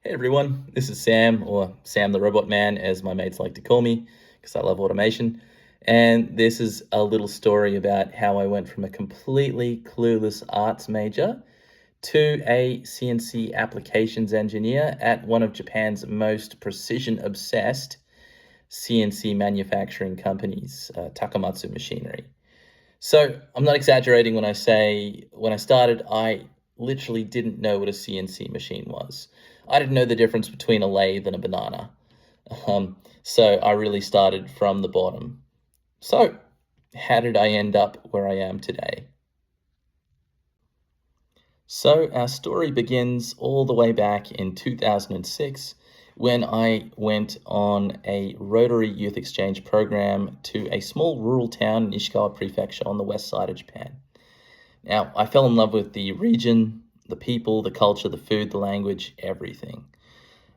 Hey everyone, this is Sam, or Sam the Robot Man, as my mates like to call me, because I love automation. And this is a little story about how I went from a completely clueless arts major to a CNC applications engineer at one of Japan's most precision-obsessed CNC manufacturing companies, Takamaz Machinery. So I'm not exaggerating when I say when I started, I literally didn't know what a CNC machine was. I didn't know the difference between a lathe and a banana. So I really started from the bottom. So how did I end up where I am today? So our story begins all the way back in 2006 when I went on a Rotary Youth Exchange program to a small rural town in Ishikawa Prefecture on the west side of Japan. Now, I fell in love with the region, the people, the culture, the food, the language, everything.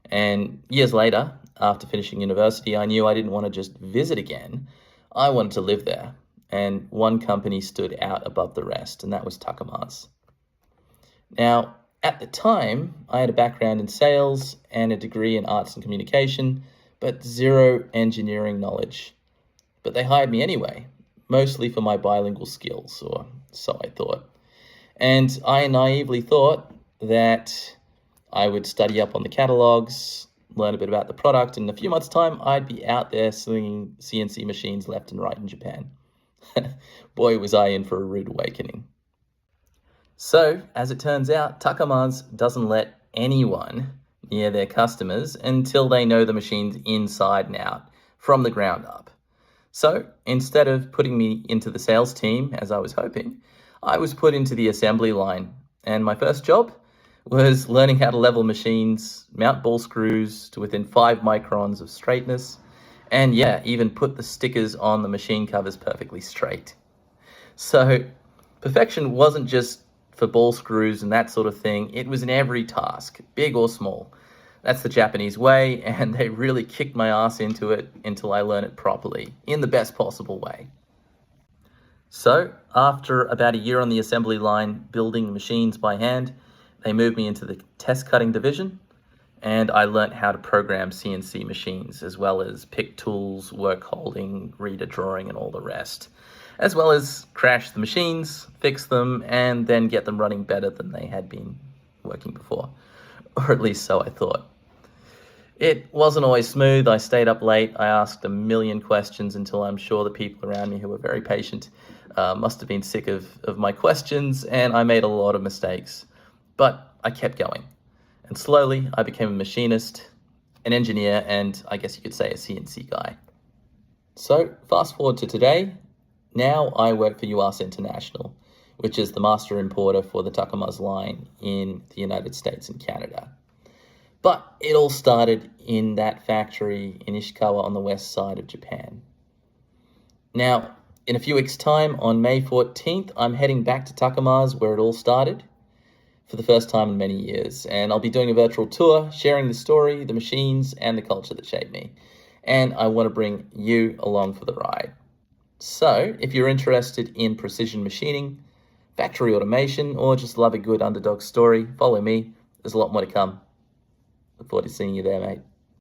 And years later, after finishing university, I knew I didn't want to just visit again. I wanted to live there. And one company stood out above the rest, and that was Takamaz. Now, at the time, I had a background in sales and a degree in arts and communication, but zero engineering knowledge. But they hired me anyway, mostly for my bilingual skills, or so I thought. And I naively thought that I would study up on the catalogs, learn a bit about the product, and in a few months' time, I'd be out there slinging CNC machines left and right in Japan. Boy, was I in for a rude awakening. So, as it turns out, Takamaz doesn't let anyone near their customers until they know the machines inside and out, from the ground up. So, instead of putting me into the sales team, as I was hoping, I was put into the assembly line. And my first job was learning how to level machines, mount ball screws to within 5 microns of straightness, and yeah, even put the stickers on the machine covers perfectly straight. So, perfection wasn't just for ball screws and that sort of thing. It was in every task, big or small. That's the Japanese way, and they really kicked my ass into it until I learned it properly, in the best possible way. So, after about a year on the assembly line building the machines by hand, they moved me into the test cutting division, and I learnt how to program CNC machines, as well as pick tools, work holding, reader drawing, and all the rest, as well as crash the machines, fix them, and then get them running better than they had been working before, or at least so I thought. It wasn't always smooth. I stayed up late. I asked a million questions until I'm sure the people around me, who were very patient, must have been sick of my questions, and I made a lot of mistakes. But I kept going. And slowly, I became a machinist, an engineer, and I guess you could say a CNC guy. So fast forward to today. Now I work for UAS International, which is the master importer for the Takamaz line in the United States and Canada. But it all started in that factory in Ishikawa on the west side of Japan. Now, in a few weeks' time, on May 14th, I'm heading back to Takamaz, where it all started, for the first time in many years. And I'll be doing a virtual tour, sharing the story, the machines, and the culture that shaped me. And I want to bring you along for the ride. So, if you're interested in precision machining, factory automation, or just love a good underdog story, follow me. There's a lot more to come. Look forward to seeing you there, mate.